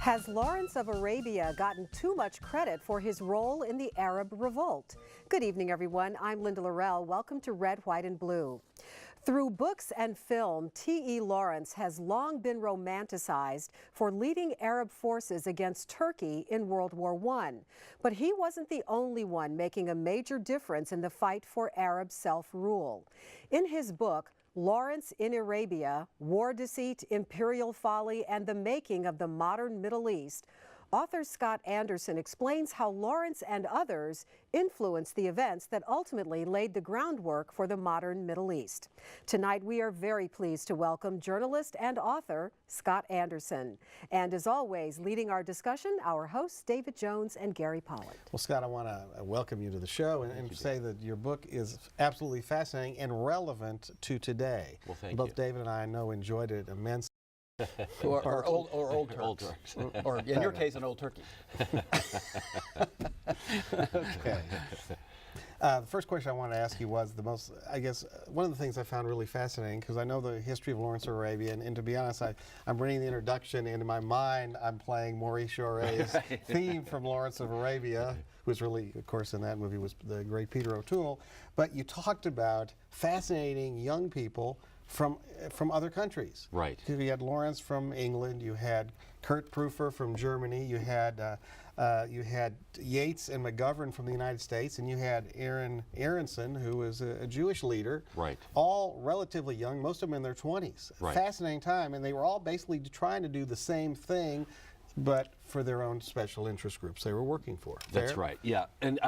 Has Lawrence of Arabia gotten too much credit for his role in the Arab Revolt? Good evening, everyone. I'm Linda Laurel. Welcome to Red, White, and Blue. Through books and film, T.E. Lawrence has long been romanticized for leading Arab forces against Turkey in World War I. But he wasn't the only one making a major difference in the fight for Arab self-rule. In his book, Lawrence in Arabia, War Deceit, Imperial Folly, and the Making of the Modern Middle East, author Scott Anderson explains how Lawrence and others influenced the events that ultimately laid the groundwork for the modern Middle East. Tonight, we are very pleased to welcome journalist and author Scott Anderson. And as always, leading our discussion, our hosts, David Jones and Gary Polland. Well, Scott, I want to welcome you to the show and say that your book is absolutely fascinating and relevant to today. Well, thank you. Both David and I know enjoyed it immensely. or old Turks. Or in your case, an old turkey. Okay. The first question I wanted to ask you was one of the things I found really fascinating, because I know the history of Lawrence of Arabia, and to be honest, I'm reading the introduction, and in my mind, I'm playing Maurice Jouret's theme from Lawrence of Arabia, who was really, of course, in that movie was the great Peter O'Toole. But you talked about fascinating young people from other countries. Right. You had Lawrence from England, you had Kurt Prüfer from Germany, you had Yates and McGovern from the United States, and you had Aaron Aronson, who was a Jewish leader. Right. All relatively young, most of them in their 20s. Right. Fascinating time, and they were all basically trying to do the same thing, but for their own special interest groups they were working for. That's Fair? right. Yeah, and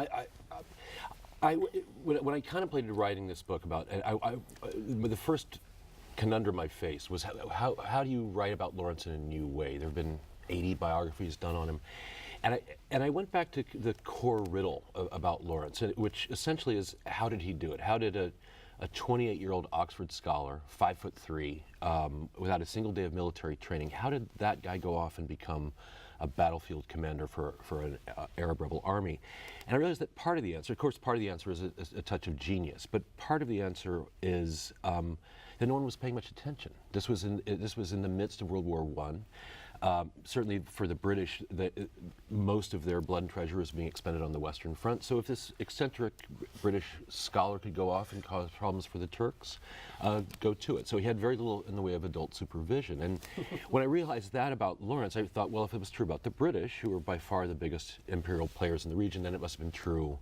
when I contemplated writing this book about, the first conundrum I faced was how do you write about Lawrence in a new way? There have been 80 biographies done on him, and I went back to the core riddle about Lawrence, which essentially is, how did he do it? How did a 28-year-old Oxford scholar, 5'3", without a single day of military training, how did that guy go off and become a battlefield commander for an Arab rebel army? And I realized that part of the answer, of course, part of the answer is a touch of genius, but part of the answer is that no one was paying much attention. This was in the midst of World War I. Certainly for the British, most of their blood and treasure was being expended on the Western Front. So if this eccentric British scholar could go off and cause problems for the Turks, go to it. So he had very little in the way of adult supervision. And when I realized that about Lawrence, I thought, well, if it was true about the British, who were by far the biggest imperial players in the region, then it must have been true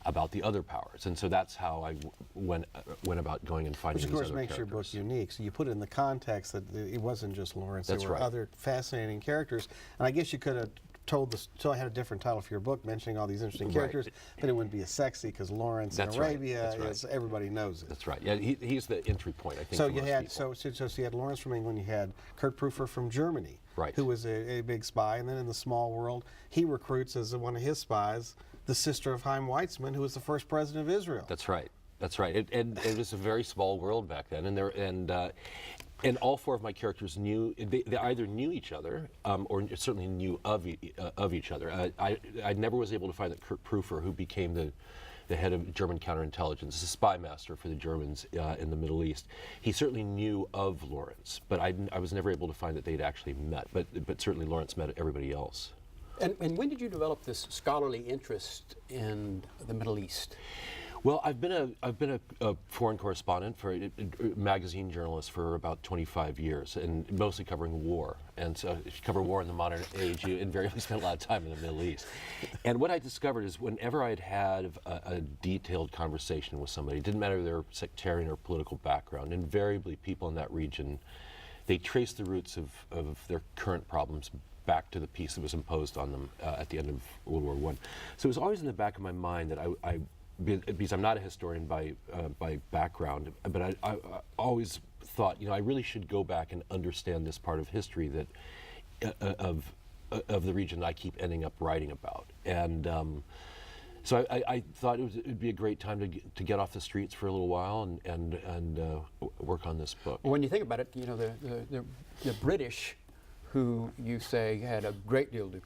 about the other powers. And so that's how I went about going and finding these other characters. Which of course makes your book unique. So you put it in the context that it wasn't just Lawrence. That's there were right. other fascinating characters. And I guess you could have told this, so I had a different title for your book mentioning all these interesting characters, but it wouldn't be as sexy because Lawrence in Arabia is, everybody knows it. That's right. Yeah, he's the entry point, I think. So you had so you had Lawrence from England, you had Kurt Prüfer from Germany, right, who was a big spy, and then in the small world, he recruits as one of his spies the sister of Chaim Weizmann, who was the first president of Israel. That's right. That's right. And it was a very small world back then, and all four of my characters knew, they either knew each other or certainly knew of each other. I never was able to find that Kurt Prüfer, who became the head of German counterintelligence, a spy master for the Germans in the Middle East. He certainly knew of Lawrence, but I was never able to find that they'd actually met. But certainly Lawrence met everybody else. And when did you develop this scholarly interest in the Middle East? Well, I've been a foreign correspondent, for a magazine journalist for about 25 years, and mostly covering war. And so if you cover war in the modern age, you invariably spend a lot of time in the Middle East. And what I discovered is whenever I'd had a detailed conversation with somebody, it didn't matter their sectarian or political background, invariably people in that region, they trace the roots of their current problems back to the peace that was imposed on them at the end of World War I. So it was always in the back of my mind that because I'm not a historian by background, but I always thought, I really should go back and understand this part of history of the region that I keep ending up writing about. And so I thought it'd be a great time to get off the streets for a little while and work on this book. When you think about it, the British, who you say had a great deal to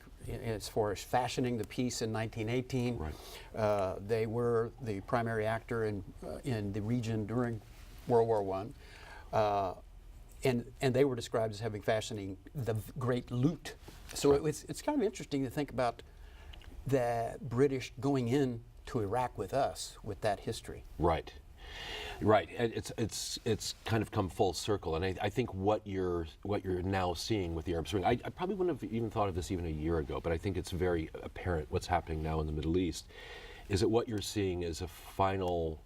as far as fashioning the peace in 1918. Right. They were the primary actor in the region during World War I. and they were described as having fashioning the great loot. So it's kind of interesting to think about the British going in to Iraq with us with that history. Right. Right. And it's kind of come full circle, and I think what you're now seeing with the Arab Spring, I probably wouldn't have even thought of this even a year ago, but I think it's very apparent what's happening now in the Middle East, is that what you're seeing is a final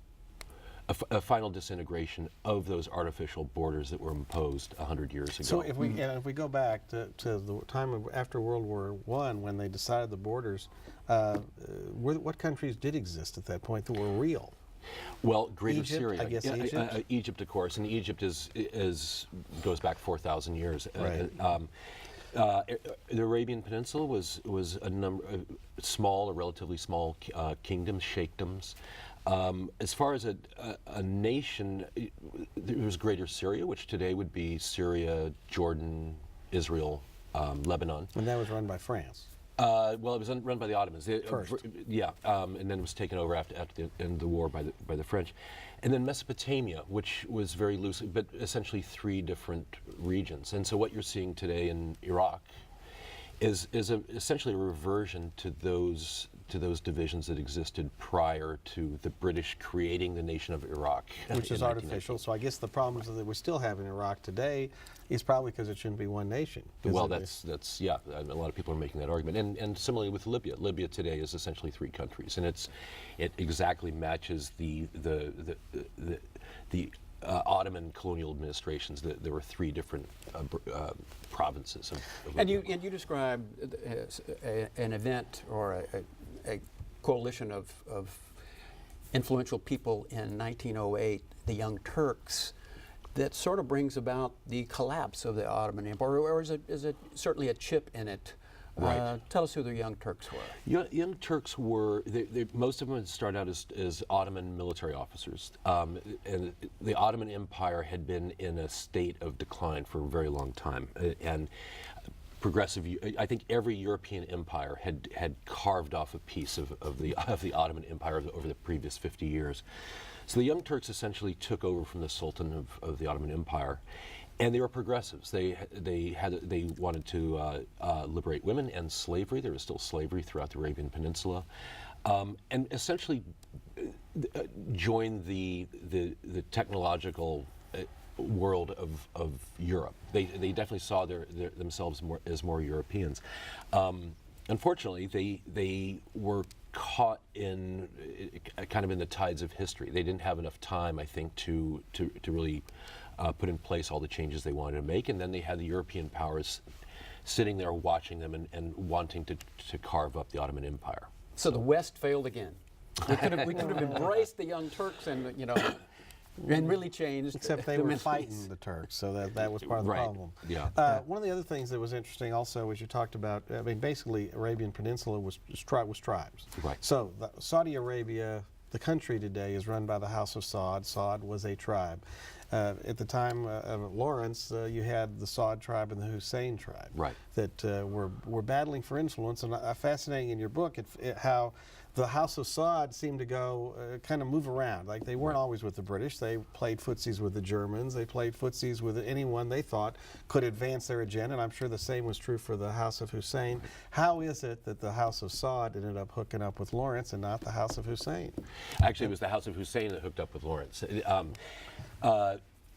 disintegration of those artificial borders that were imposed 100 years ago. So if we go back to the time after World War I, when they decided the borders, what countries did exist at that point that were real? Well, Greater Egypt, Syria. I guess Egypt? Egypt, of course, and Egypt goes back 4,000 years. Right. The Arabian Peninsula was a number of small or relatively small kingdoms, sheikdoms. As far as a nation, there was Greater Syria, which today would be Syria, Jordan, Israel, Lebanon. And that was run by France. Well, it was run by the Ottomans. First. And then it was taken over after the end of the war by the French. And then Mesopotamia, which was very loose, but essentially 3 different regions. And so what you're seeing today in Iraq is essentially a reversion to those divisions that existed prior to the British creating the nation of Iraq. Which is artificial. So I guess the problems that we still have in Iraq today is probably because it shouldn't be one nation. Well, that's yeah. A lot of people are making that argument, and similarly with Libya. Libya today is essentially 3 countries, and it exactly matches the Ottoman colonial administrations. There were 3 different provinces of And Libya. you describe an event or a coalition of influential people in 1908, the Young Turks, that sort of brings about the collapse of the Ottoman Empire, or is it certainly a chip in it? Right. Tell us who the Young Turks were. Young Turks were, most of them had started out as Ottoman military officers. And the Ottoman Empire had been in a state of decline for a very long time. And progressive, I think every European empire had carved off a piece of the Ottoman Empire over the previous 50 years. So the Young Turks essentially took over from the Sultan of the Ottoman Empire. And they were progressives. They wanted to liberate women and slavery. There was still slavery throughout the Arabian Peninsula, and essentially joined the technological world of Europe. They definitely saw themselves as more Europeans. Unfortunately, they were caught in kind of in the tides of history. They didn't have enough time, I think, to really put in place all the changes they wanted to make, and then they had the European powers sitting there watching them and wanting to carve up the Ottoman Empire. So the West failed again. We could have embraced the Young Turks and and really changed. Except they were fighting the Turks, so that was part of the Right. problem. Yeah. One of the other things that was interesting also was you talked about, I mean, basically Arabian Peninsula was tribes. Right. So Saudi Arabia, the country today, is run by the House of Saud. Saud was a tribe. At the time of Lawrence, you had the Saud tribe and the Hussein tribe. Right. That were battling for influence. And fascinating in your book how the House of Saud seemed to go kind of move around. Like they weren't always with the British. They played footsies with the Germans. They played footsies with anyone they thought could advance their agenda. And I'm sure the same was true for the House of Hussein. How is it that the House of Saud ended up hooking up with Lawrence and not the House of Hussein? Actually, it was the House of Hussein that hooked up with Lawrence.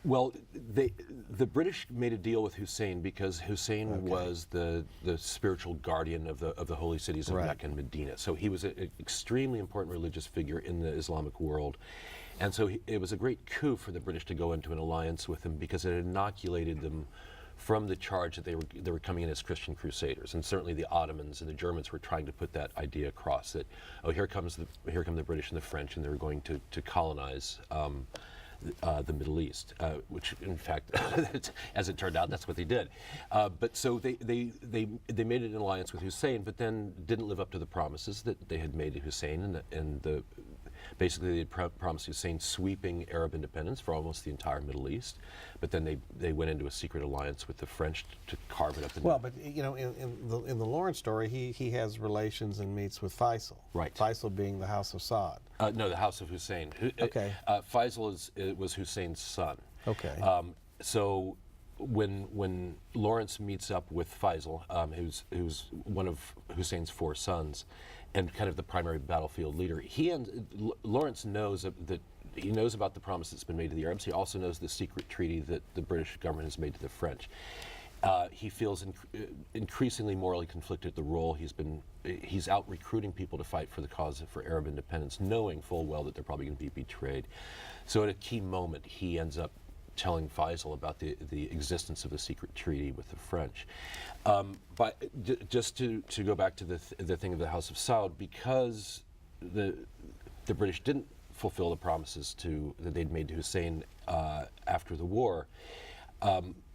Well, the British made a deal with Hussein because Hussein was the spiritual guardian of the holy cities of Mecca and Medina. So he was an extremely important religious figure in the Islamic world. And so it was a great coup for the British to go into an alliance with him because it inoculated them from the charge that they were coming in as Christian crusaders. And certainly the Ottomans and the Germans were trying to put that idea across that, oh, here come the British and the French, and they're going to colonize the Middle East, which in fact, as it turned out, that's what they did. But so they made an alliance with Hussein, but then didn't live up to the promises that they had made to Hussein, and basically they promised Hussein sweeping Arab independence for almost the entire Middle East. But then they went into a secret alliance with the French to carve it up. Well, but in the Lawrence story, he has relations and meets with Faisal. Right. Faisal being the House of Saud. No, the House of Hussein. Okay. Faisal was Hussein's son. Okay. So when Lawrence meets up with Faisal, who's one of Hussein's 4 sons, and kind of the primary battlefield leader, Lawrence knows that he knows about the promise that's been made to the Arabs. He also knows the secret treaty that the British government has made to the French. He feels increasingly morally conflicted at the role he's out recruiting people to fight for the cause for Arab independence, knowing full well that they're probably going to be betrayed. So at a key moment, he ends up telling Faisal about the existence of a secret treaty with the French. But just to go back to the thing of the House of Saud, because the British didn't fulfill the promises that they'd made to Hussein after the war,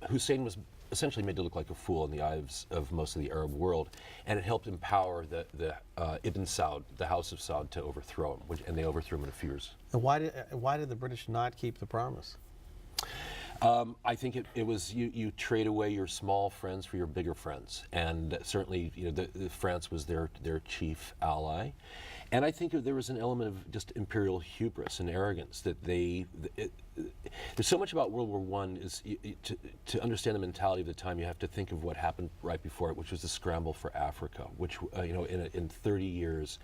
Hussein was essentially made to look like a fool in the eyes of most of the Arab world, and it helped empower the Ibn Saud, the House of Saud, to overthrow him, and they overthrew him in a few years. And why did the British not keep the promise? I think it was you trade away your small friends for your bigger friends, and certainly France was their chief ally, and I think there was an element of just imperial hubris and arrogance that there's so much about World War I is to understand the mentality of the time. You have to think of what happened right before it, which was the scramble for Africa, which in 30 years,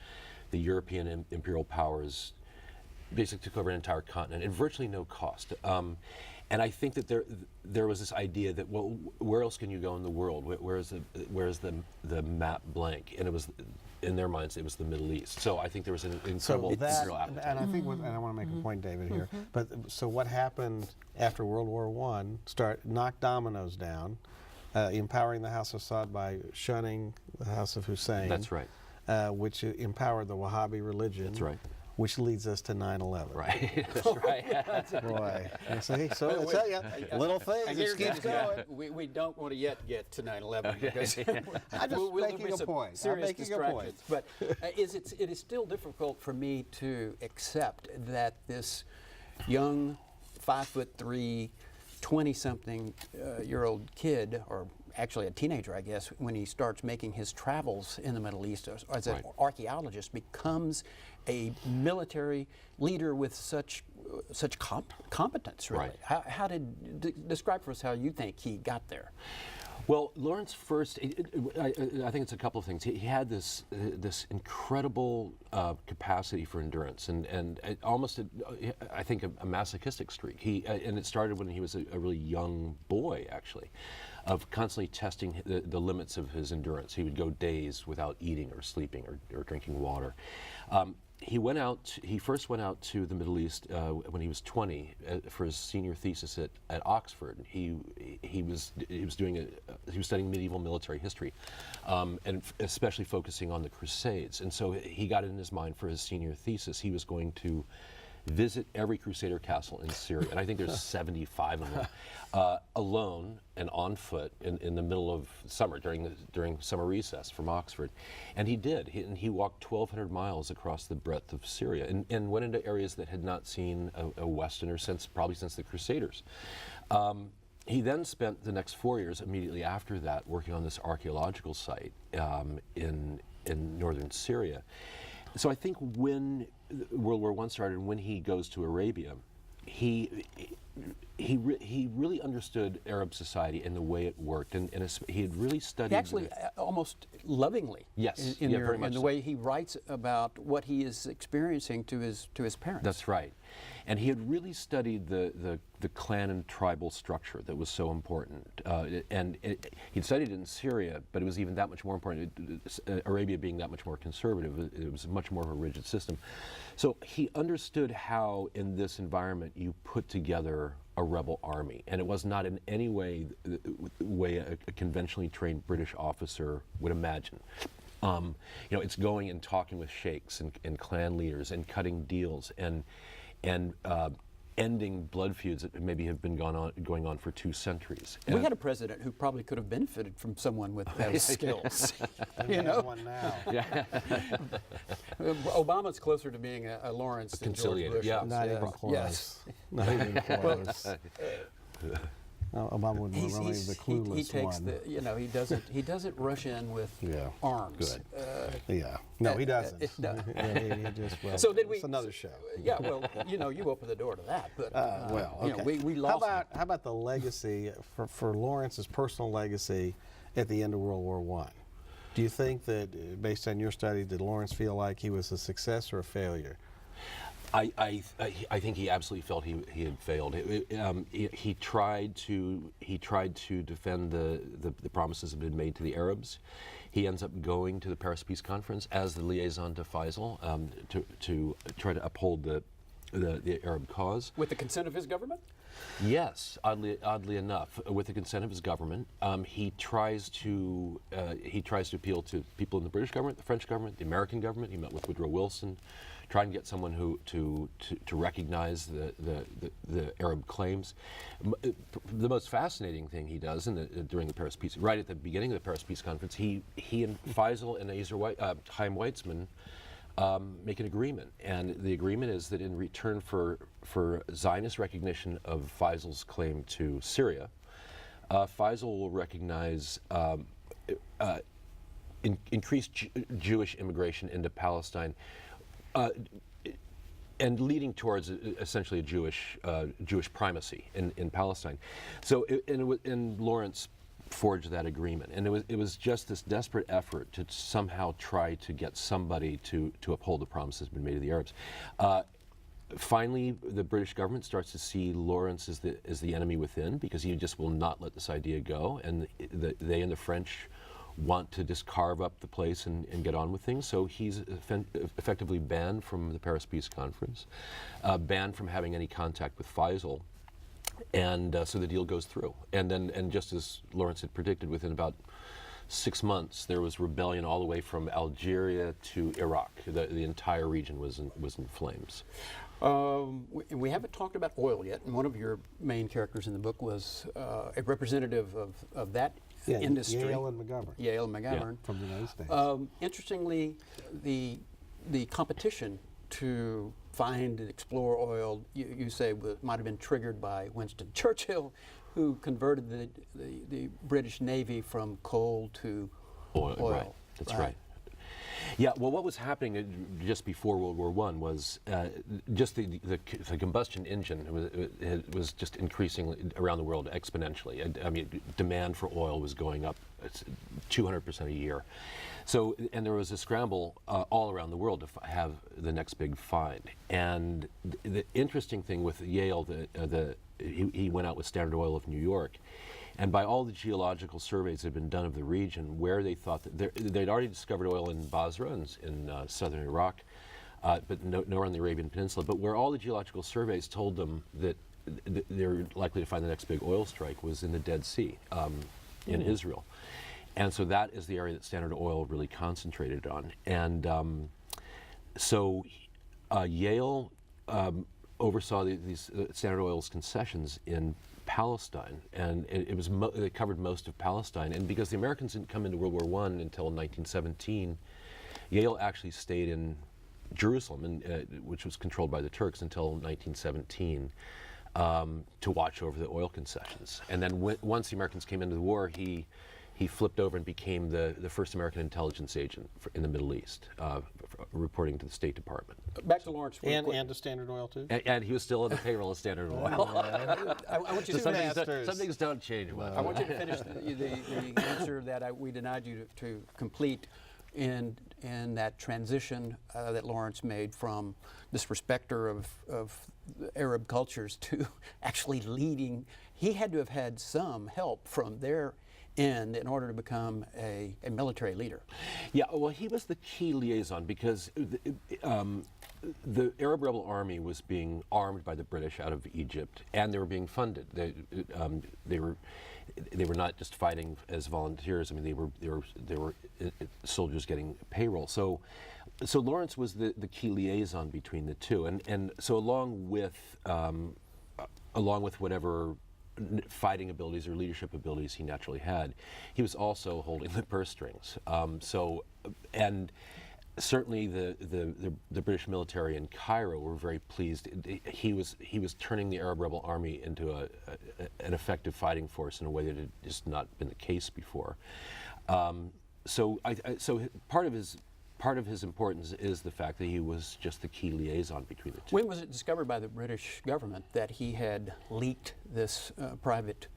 the European imperial powers basically took over an entire continent at virtually no cost. And I think that there was this idea that, well, where else can you go in the world? Where's the map blank? And it was, in their minds, it was the Middle East. So I think there was an incredible imperial appetite. And I think, and I want to make a point, David, here. But so what happened after World War I? Knocked dominoes down, empowering the House of Saud by shunning the House of Hussein. That's right. Which empowered the Wahhabi religion. That's right. Which leads us to 9/11. Right. That's right. Boy. See, so I tell you, little things, it keeps going. We don't want to yet get to 9/11 because I'm just making a point. Serious I'm making a point. But it is still difficult for me to accept that this young 5'3", 20-something year old kid, or actually a teenager, I guess, when he starts making his travels in the Middle East as an archaeologist, becomes a military leader with such competence, really. Right. How describe for us how you think he got there? Well, Lawrence first, I think it's a couple of things. He had this incredible capacity for endurance, and almost, I think, a masochistic streak. And it started when he was a really young boy, actually, of constantly testing the limits of his endurance. He would go days without eating or sleeping or drinking water. He first went out to the Middle East when he was 20 for his senior thesis at Oxford. He was studying medieval military history, and especially focusing on the Crusades. And so he got it in his mind for his senior thesis he was going to visit every Crusader castle in Syria, and I think there's 75 of them, alone and on foot in the middle of summer during summer recess from Oxford, and he did. He walked 1,200 miles across the breadth of Syria and went into areas that had not seen a Westerner probably since the Crusaders. He then spent the next 4 years immediately after that working on this archaeological site in northern Syria. So I think when World War I started and when he goes to Arabia, he really understood Arab society and the way it worked, and he had really studied. Actually, almost lovingly. Yes, in very much the so. way he writes about what he is experiencing to his parents. That's right, and he had really studied the clan and tribal structure that was so important, and he'd studied it in Syria, but it was even that much more important. Arabia being that much more conservative, it was much more of a rigid system. So he understood how, in this environment, you put together a rebel army, and it was not in any way the way a conventionally trained British officer would imagine. It's going and talking with sheikhs and clan leaders and cutting deals and ending blood feuds that maybe have been going on for 2 centuries. We had a president who probably could have benefited from someone with those skills. We have one now. Yeah. Obama's closer to being a Lawrence than George conciliator, Bush. yeah. is. Not even close. Yes. Not even close. Obama would be really the clueless he takes one. the, you know, he doesn't rush in with Yeah, arms. good. Yeah, no, he doesn't. No. He just, well, So did we? it's another show. Yeah, well, you know, you opened the door to that, but Well, okay. you know, we lost. How about the legacy for Lawrence's personal legacy at the end of World War I? Do you think that, based on your study, did Lawrence feel like he was a success or a failure? I think he absolutely felt he had failed. He tried to defend the promises that had been made to the Arabs. He ends up going to the Paris Peace Conference as the liaison to Faisal to try to uphold the Arab cause. With the consent of his government? Yes, oddly enough, with the consent of his government, he tries to appeal to people in the British government, the French government, the American government. He met with Woodrow Wilson, trying to get someone to recognize the Arab claims. The most fascinating thing he does during the Paris Peace, right at the beginning of the Paris Peace Conference, he and Faisal and Chaim Weizmann make an agreement, and the agreement is that in return for Zionist recognition of Faisal's claim to Syria, Faisal will recognize increased Jewish immigration into Palestine, and leading towards essentially a Jewish primacy in Palestine. So, and Lawrence forged that agreement, and it was just this desperate effort to somehow try to get somebody to uphold the promises been made to the Arabs. Finally, the British government starts to see Lawrence as the enemy within, because he just will not let this idea go, and they and the French want to just carve up the place and get on with things. So he's effectively banned from the Paris Peace Conference, banned from having any contact with Faisal. And so the deal goes through. And just as Lawrence had predicted, within about 6 months, there was rebellion all the way from Algeria to Iraq. The entire region was in flames. We haven't talked about oil yet, and one of your main characters in the book was a representative of that industry. Yale and McGovern. Yale and McGovern. From the United States. Interestingly, the competition to find and explore oil, you say, might have been triggered by Winston Churchill, who converted the British Navy from coal to oil. Right. That's right. Yeah, well, what was happening just before World War I was just the combustion engine was just increasing around the world exponentially. I mean, demand for oil was going up 200% a year. So, and there was a scramble all around the world to have the next big find. And the interesting thing with Yale, he went out with Standard Oil of New York, and by all the geological surveys that had been done of the region, where they thought that they'd already discovered oil in Basra in southern Iraq, but nowhere on the Arabian Peninsula, but where all the geological surveys told them that they're likely to find the next big oil strike was in the Dead Sea, in Israel. And so that is the area that Standard Oil really concentrated on. And so Yale oversaw these Standard Oil's concessions in Palestine, and it covered most of Palestine. And because the Americans didn't come into World War I until 1917, Yale actually stayed in Jerusalem, which was controlled by the Turks, until 1917 to watch over the oil concessions. And then once the Americans came into the war, he flipped over and became the first American intelligence agent in the Middle East, reporting to the State Department. Back to Lawrence. And to Standard Oil, too? And he was still on the payroll of Standard Oil. I want you to some things don't change much. I want you to finish the answer that we denied you to complete in that transition that Lawrence made from this respecter of Arab cultures to actually leading. He had to have had some help from their end in order to become a military leader. Yeah, well, he was the key liaison because the Arab rebel army was being armed by the British out of Egypt, and they were being funded. They were not just fighting as volunteers. I mean, they were soldiers getting payroll. So Lawrence was the key liaison between the two, and so along with whatever fighting abilities or leadership abilities he naturally had, he was also holding the purse strings. certainly the British military in Cairo were very pleased. He was turning the Arab rebel army into an effective fighting force in a way that had just not been the case before. So part of his importance is the fact that he was just the key liaison between the two. When was it discovered by the British government that he had leaked this private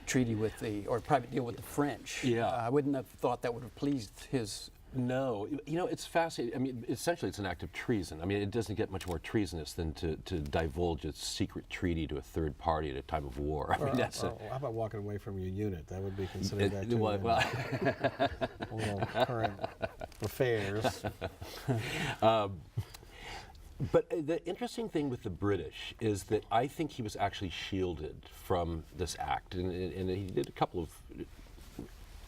treaty with or private deal with the French? Yeah. I wouldn't have thought that would have pleased his. No, it's fascinating. I mean, essentially, it's an act of treason. I mean, it doesn't get much more treasonous than to divulge a secret treaty to a third party at a time of war. I mean, how about walking away from your unit? That would be considered that too. Well, current affairs. But the interesting thing with the British is that I think he was actually shielded from this act, and he did a couple of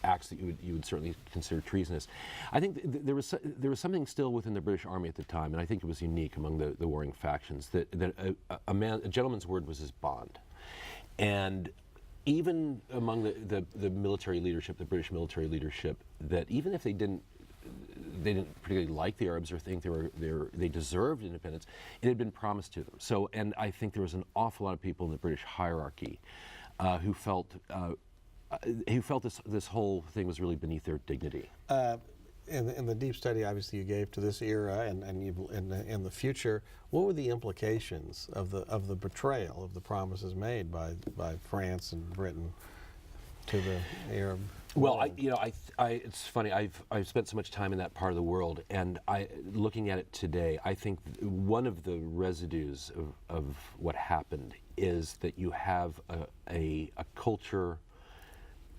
acts that you would certainly consider treasonous. I think there was something still within the British Army at the time, and I think it was unique among the warring factions, that a gentleman's word was his bond. And even among the military leadership, the British military leadership, that even if they didn't particularly like the Arabs or think they deserved independence, it had been promised to them. So, and I think there was an awful lot of people in the British hierarchy who felt this whole thing was really beneath their dignity. In the deep study, obviously, you gave to this era and in the future, what were the implications of the betrayal of the promises made by France and Britain to the Arab? Well, it's funny. I've spent so much time in that part of the world, and looking at it today, I think one of the residues of what happened is that you have a culture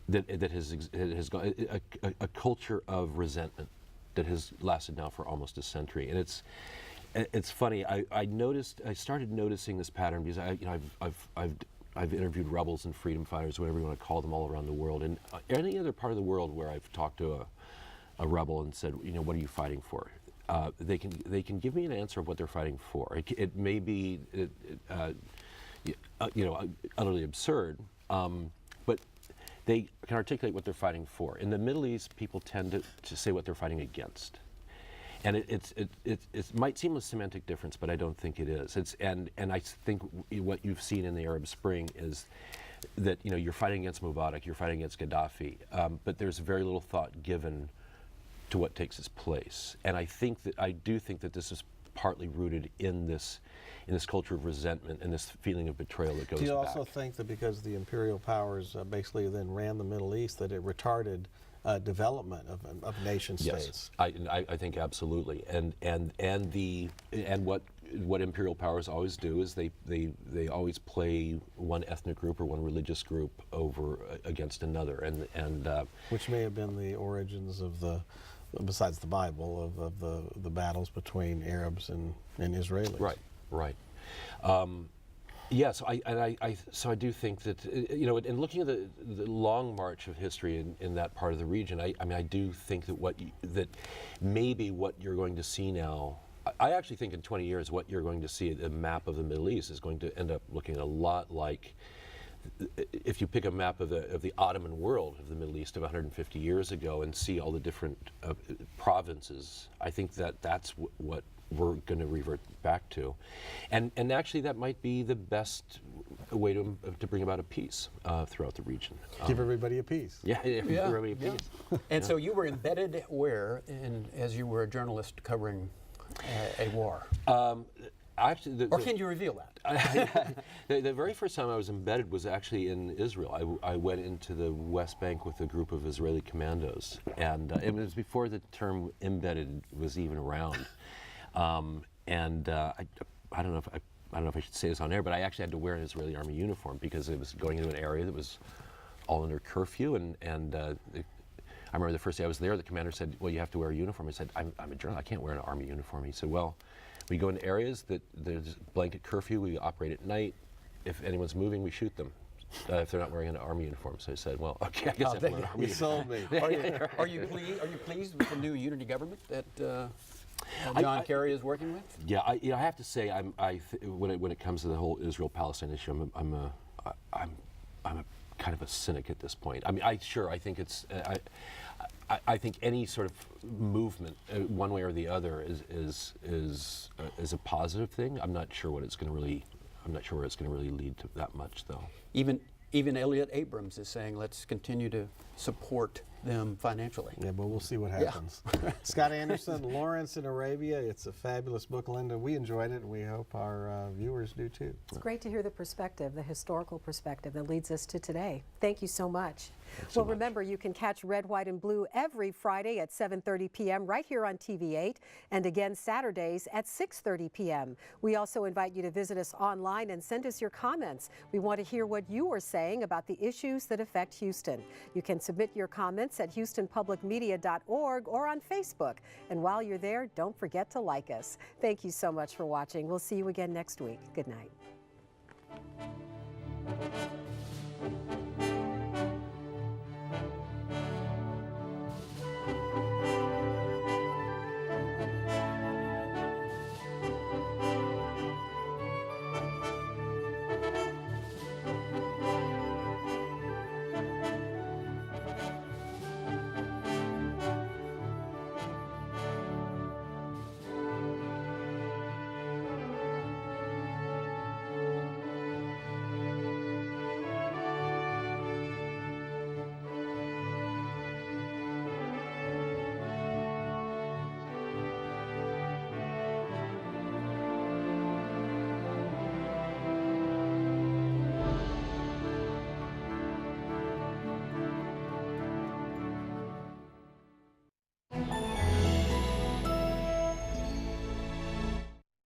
that has gone a culture of resentment that has lasted now for almost a century, and it's funny. I started noticing this pattern because I've interviewed rebels and freedom fighters, whatever you want to call them, all around the world. And any other part of the world where I've talked to a rebel and said, what are you fighting for? They can give me an answer of what they're fighting for. It may be utterly absurd, but they can articulate what they're fighting for. In the Middle East, people tend to say what they're fighting against. And it might seem a semantic difference, but I don't think it is. And I think what you've seen in the Arab Spring is that you're fighting against Mubarak, you're fighting against Gaddafi, but there's very little thought given to what takes its place. And I do think that this is partly rooted in this culture of resentment and this feeling of betrayal that goes back. Do you also think that because the imperial powers basically then ran the Middle East, that it retarded development of nation states? Yes, I think absolutely, and what imperial powers always do is they always play one ethnic group or one religious group over against another, and which may have been the origins of besides the Bible, of the battles between Arabs and Israelis. Right. Yes, so I do think that and looking at the long march of history in that part of the region, I do think that maybe what you're going to see now, I actually think in 20 years what you're going to see, a map of the Middle East is going to end up looking a lot like, if you pick a map of the Ottoman world of the Middle East of 150 years ago and see all the different provinces, I think that's what we're going to revert back to, and actually that might be the best way to bring about a peace throughout the region. Give everybody a peace. Yeah, everybody a peace. And so you were embedded where, as you were a journalist covering a war? Actually, or can you reveal that? The very first time I was embedded was actually in Israel. I went into the West Bank with a group of Israeli commandos, and it was before the term embedded was even around. I don't know if I should say this on air, but I actually had to wear an Israeli Army uniform because it was going into an area that was all under curfew, and I remember the first day I was there, the commander said, "Well, you have to wear a uniform." I said, "I'm a journalist. I can't wear an Army uniform." He said, "Well, we go into areas that there's blanket curfew. We operate at night. If anyone's moving, we shoot them if they're not wearing an Army uniform." So I said, "Well, okay, I guess I have to wear an Army uniform." You sold me. Are you pleased with the new unity government that John Kerry is working with? Yeah, I have to say, when it comes to the whole Israel-Palestine issue, I'm a kind of a cynic at this point. I mean, I think it's. I think any sort of movement, one way or the other, is a positive thing. I'm not sure what it's going to really. I'm not sure where it's going to really lead to that much, though. Even Elliot Abrams is saying, let's continue to support them financially. Yeah, but we'll see what happens. Yeah. Scott Anderson, Lawrence in Arabia. It's a fabulous book, Linda. We enjoyed it, and we hope our viewers do too. It's great to hear the perspective, the historical perspective that leads us to today. Thank you so much. Well, remember, you can catch Red, White, and Blue every Friday at 7:30 p.m. right here on TV8, and again Saturdays at 6:30 p.m. We also invite you to visit us online and send us your comments. We want to hear what you are saying about the issues that affect Houston. You can submit your comments at houstonpublicmedia.org or on Facebook. And while you're there, don't forget to like us. Thank you so much for watching. We'll see you again next week. Good night.